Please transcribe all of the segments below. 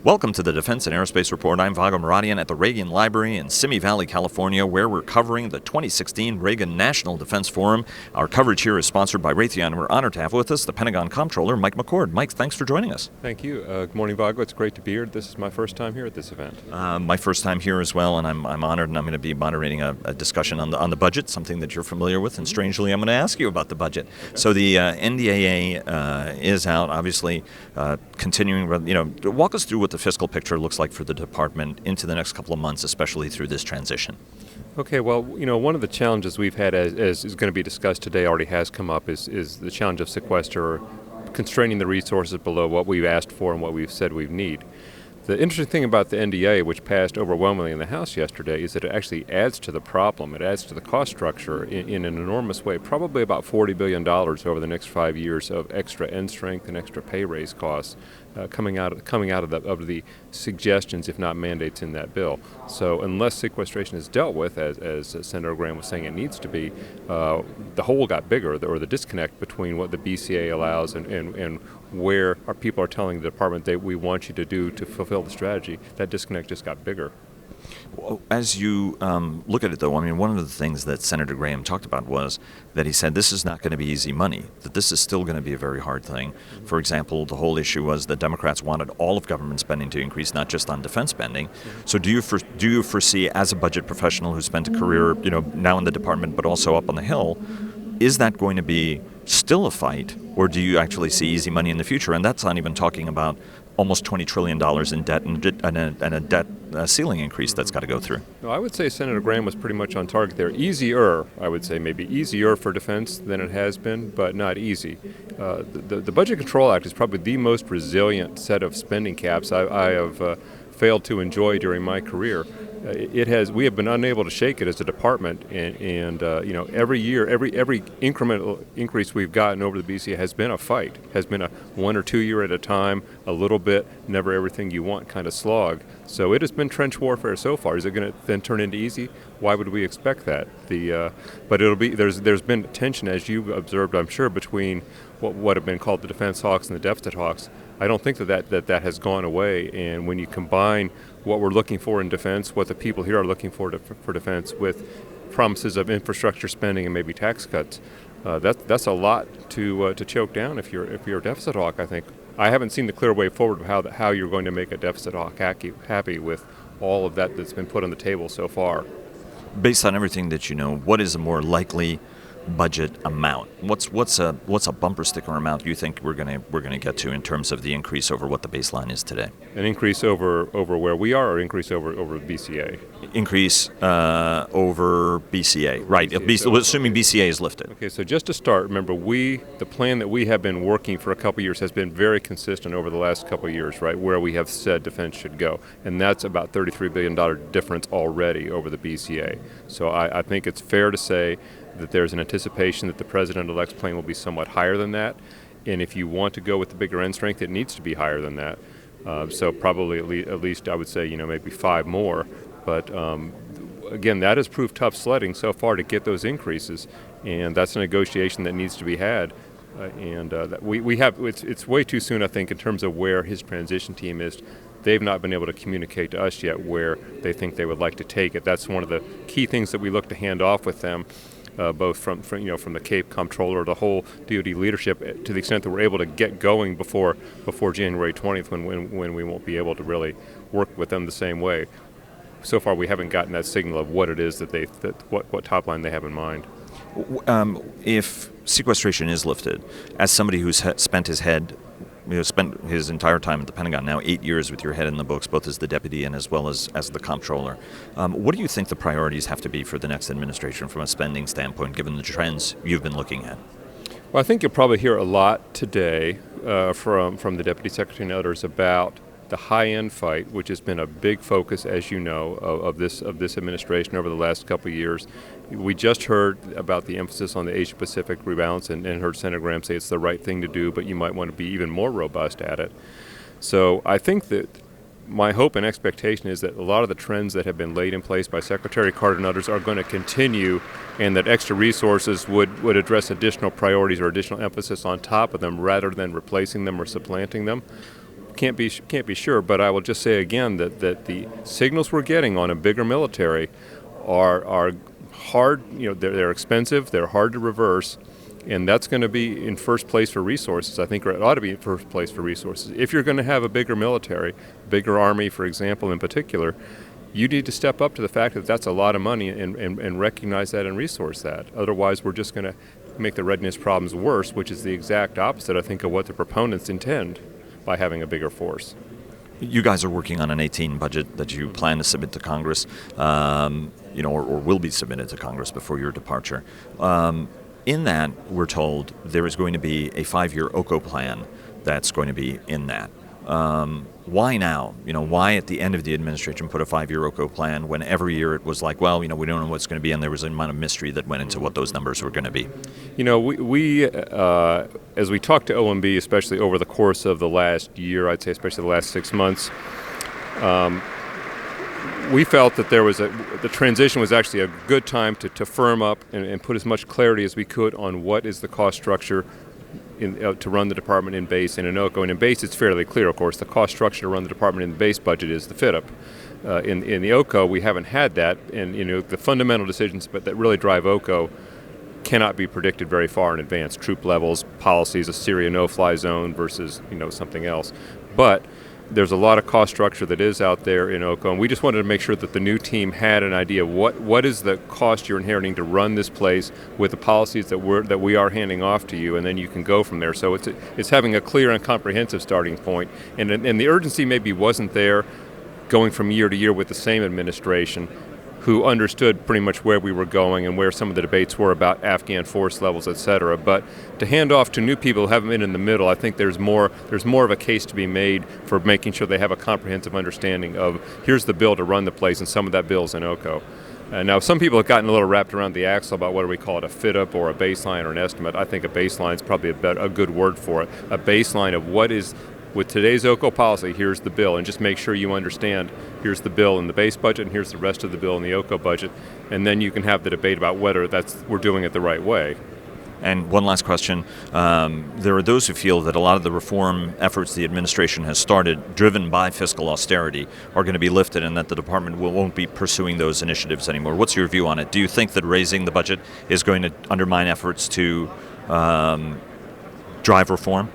Welcome to the Defense and Aerospace Report. I'm Vago Muradian at the Reagan Library in Simi Valley, California, where we're covering the 2016 Reagan National Defense Forum. Our coverage here is sponsored by Raytheon. We're honored to have with us the Pentagon Comptroller, Mike McCord. Mike, thanks for joining us. Thank you. Good morning, Vago. It's great to be here. This is my first time here at this event. My first time here as well, and I'm honored, and I'm going to be moderating a discussion on the budget, something that you're familiar with, and strangely, I'm going to ask you about the budget. Okay. So the NDAA is out, obviously, continuing. Walk us through what the fiscal picture looks like for the department into the next couple of months, especially through this transition. Okay, well, one of the challenges we've had, as is going to be discussed today, already has come up, is the challenge of sequester, constraining the resources below what we've asked for and what we've said we need. The interesting thing about the NDA, which passed overwhelmingly in the House yesterday, is that it actually adds to the problem. It adds to the cost structure in an enormous way, probably about $40 billion over the next 5 years of extra end strength and extra pay raise costs coming out of the suggestions, if not mandates, in that bill. So unless sequestration is dealt with, as Senator Graham was saying it needs to be, the hole got bigger, or the disconnect between what the BCA allows and where our people are telling the department that we want you to do to fulfill the strategy, that disconnect just got bigger. Well, as you look at it, though, one of the things that Senator Graham talked about was that he said this is not going to be easy money, that this is still going to be a very hard thing. For example, the whole issue was that Democrats wanted all of government spending to increase, not just on defense spending. So do you foresee, as a budget professional who spent a career, now in the department but also up on the Hill, is that going to be still a fight, or do you actually see easy money in the future? And that's not even talking about almost $20 trillion in debt and a debt ceiling increase that's got to go through. No, I would say Senator Graham was pretty much on target there. Easier, I would say, maybe easier for defense than it has been, but not easy. The Budget Control Act is probably the most resilient set of spending caps I have failed to enjoy during my career. We have been unable to shake it as a department, and every year, every incremental increase we've gotten over the BCA has been a fight, has been a 1 or 2 year at a time, a little bit, never everything you want kind of slog. So it has been trench warfare so far. Is it going to then turn into easy? Why would we expect that? But it'll be there's been tension, as you observed, I'm sure, between what have been called the defense hawks and the deficit hawks. I don't think that has gone away, and when you combine what we're looking for in defense, what the people here are looking for defense, with promises of infrastructure spending and maybe tax cuts, that's a lot to choke down if you're a deficit hawk. I think I haven't seen the clear way forward of how you're going to make a deficit hawk happy with all of that's been put on the table so far. Based on everything that you know, what is a more likely budget amount? What's a bumper sticker amount you think we're gonna get to in terms of the increase over what the baseline is today? An increase over where we are, or increase over BCA? Increase over BCA, right? Assuming BCA is lifted. Okay, so just to start, remember the plan that we have been working for a couple of years has been very consistent over the last couple of years, right? Where we have said defense should go, and that's about $33 billion difference already over the BCA. So I think it's fair to say that there's an anticipation that the President-elect's plan will be somewhat higher than that. And if you want to go with the bigger end strength, it needs to be higher than that. So probably at least I would say, maybe 5 more. But again, that has proved tough sledding so far to get those increases. And that's a negotiation that needs to be had. It's way too soon, I think, in terms of where his transition team is. They've not been able to communicate to us yet where they think they would like to take it. That's one of the key things that we look to hand off with them. Both from the Cape Comptroller, the whole DoD leadership, to the extent that we're able to get going before January 20th, when we won't be able to really work with them the same way. So far, we haven't gotten that signal of what it is what top line they have in mind. If sequestration is lifted, as somebody who's spent his entire time at the Pentagon, now 8 years with your head in the books, both as the deputy and as well as the comptroller, what do you think the priorities have to be for the next administration from a spending standpoint, given the trends you've been looking at? Well, I think you'll probably hear a lot today from the Deputy Secretary and others about the high-end fight, which has been a big focus, as you know, of this administration over the last couple of years. We just heard about the emphasis on the Asia-Pacific rebalance and heard Senator Graham say it's the right thing to do, but you might want to be even more robust at it. So I think that my hope and expectation is that a lot of the trends that have been laid in place by Secretary Carter and others are going to continue, and that extra resources would address additional priorities or additional emphasis on top of them rather than replacing them or supplanting them. can't be sure, but I will just say again that the signals we're getting on a bigger military are hard. They're expensive. They're hard to reverse, and that's going to be in first place for resources. I think it ought to be in first place for resources. If you're going to have a bigger military, bigger army, for example, in particular, you need to step up to the fact that that's a lot of money and recognize that and resource that. Otherwise, we're just going to make the readiness problems worse, which is the exact opposite, I think, of what the proponents intend by having a bigger force. You guys are working on an 2018 budget that you plan to submit to Congress, or will be submitted to Congress before your departure. In that, we're told there is going to be a 5-year OCO plan that's going to be in that. Why now? Why at the end of the administration put a 5-year OCO plan when every year it was like, well, we don't know what's going to be, and there was an amount of mystery that went into what those numbers were going to be. We as we talked to OMB, especially over the course of the last year, I'd say especially the last 6 months, we felt that the transition was actually a good time to firm up and put as much clarity as we could on what is the cost structure to run the department in base and in OCO. And in base, it's fairly clear, of course. The cost structure to run the department in the base budget is the FITUP. In the OCO, we haven't had that, and the fundamental decisions that really drive OCO cannot be predicted very far in advance. Troop levels, policies, a Syria no-fly zone versus something else. But there's a lot of cost structure that is out there in OCO, and we just wanted to make sure that the new team had an idea of what is the cost you're inheriting to run this place with the policies that we are handing off to you, and then you can go from there. So it's having a clear and comprehensive starting point, and the urgency maybe wasn't there going from year to year with the same administration, who understood pretty much where we were going and where some of the debates were about Afghan force levels, et cetera. But to hand off to new people who haven't been in the middle, I think there's more of a case to be made for making sure they have a comprehensive understanding of here's the bill to run the place, and some of that bill's in OCO. Now, some people have gotten a little wrapped around the axle about whether we call it a FITUP or a baseline or an estimate. I think a baseline is probably a good word for it. A baseline of what is, with today's OCO policy, here's the bill, and just make sure you understand here's the bill in the base budget and here's the rest of the bill in the OCO budget, and then you can have the debate about whether we're doing it the right way. And one last question. There are those who feel that a lot of the reform efforts the administration has started, driven by fiscal austerity, are going to be lifted and that the department won't be pursuing those initiatives anymore. What's your view on it? Do you think that raising the budget is going to undermine efforts to drive reform?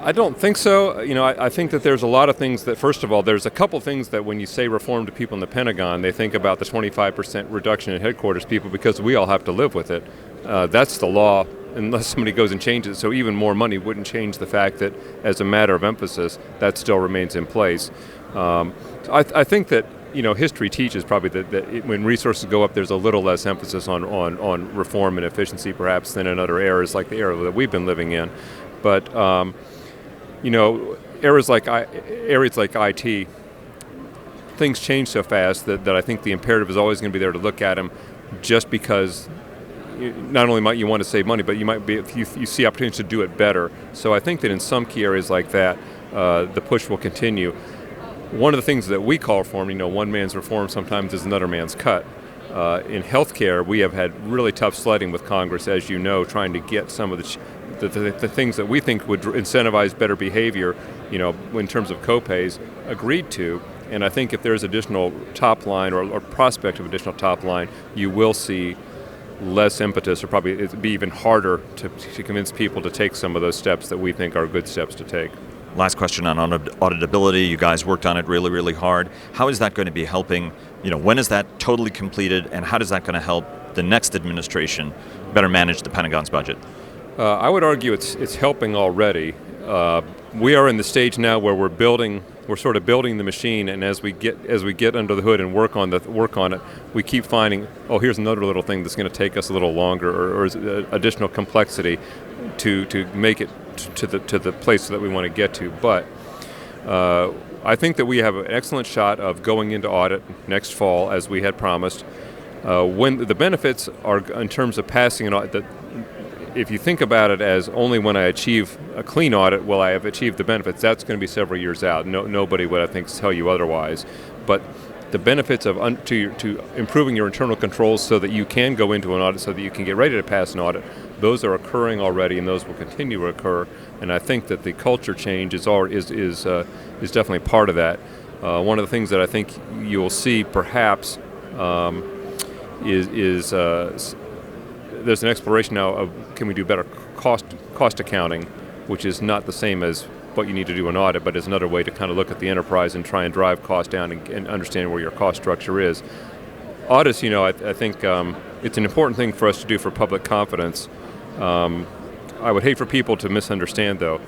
I don't think so. I think that there's a lot of things that, first of all, there's a couple things that when you say reform to people in the Pentagon, they think about the 25% reduction in headquarters people because we all have to live with it. That's the law unless somebody goes and changes it. So even more money wouldn't change the fact that, as a matter of emphasis, that still remains in place. I think that history teaches probably that when resources go up, there's a little less emphasis on reform and efficiency perhaps than in other eras like the era that we've been living in. But areas like IT, things change so fast that I think the imperative is always going to be there to look at them, just because not only might you want to save money, but you might be if you see opportunities to do it better. So I think that in some key areas like that, the push will continue. One of the things that we call reform, one man's reform sometimes is another man's cut. In healthcare, we have had really tough sledding with Congress, as you know, trying to get some of the things that we think would incentivize better behavior, in terms of co-pays, agreed to. And I think if there's additional top line or prospect of additional top line, you will see less impetus, or probably it'd be even harder to convince people to take some of those steps that we think are good steps to take. Last question on auditability. You guys worked on it really, really hard. How is that going to be helping? When is that totally completed, and how is that going to help the next administration better manage the Pentagon's budget? I would argue it's helping already. We are in the stage now where we're sort of building the machine, and as we get under the hood and work on it, we keep finding, here's another little thing that's going to take us a little longer, or additional complexity to make it to the place that we want to get to. But I think that we have an excellent shot of going into audit next fall, as we had promised. When the benefits are in terms of passing an audit, if you think about it as only when I achieve a clean audit will I have achieved the benefits, that's going to be several years out. Nobody would, I think, tell you otherwise. But the benefits of to improving your internal controls so that you can go into an audit, so that you can get ready to pass an audit, Those are occurring already, and those will continue to occur. And I think that the culture change is definitely part of that. One of the things that I think you'll see, perhaps, is there's an exploration now of can we do better cost accounting, which is not the same as what you need to do an audit, but is another way to kind of look at the enterprise and try and drive costs down and understand where your cost structure is. Audits, I think it's an important thing for us to do for public confidence. I would hate for people to misunderstand, though.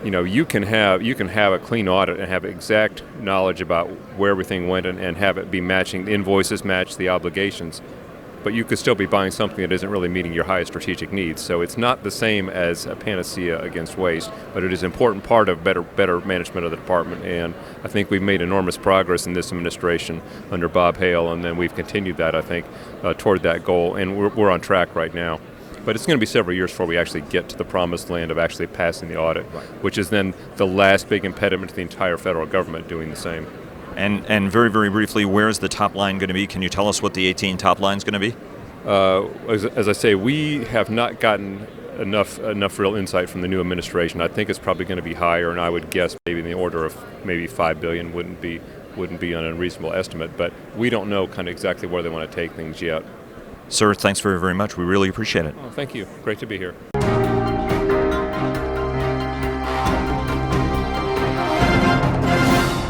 You can have a clean audit and have exact knowledge about where everything went and have it be matching, the invoices match the obligations, but you could still be buying something that isn't really meeting your highest strategic needs. So it's not the same as a panacea against waste, but it is an important part of better management of the department. And I think we've made enormous progress in this administration under Bob Hale, and then we've continued that, I think, toward that goal, and we're on track right now. But it's going to be several years before we actually get to the promised land of actually passing the audit, right, which is then the last big impediment to the entire federal government doing the same. And very, very briefly, where is the top line going to be? Can you tell us what the 18 top line is going to be? As I say, we have not gotten enough real insight from the new administration. I think it's probably going to be higher, and I would guess maybe in the order of maybe $5 billion wouldn't be an unreasonable estimate. But we don't know kind of exactly where they want to take things yet. Sir, thanks very, very much. We really appreciate it. Oh, thank you. Great to be here.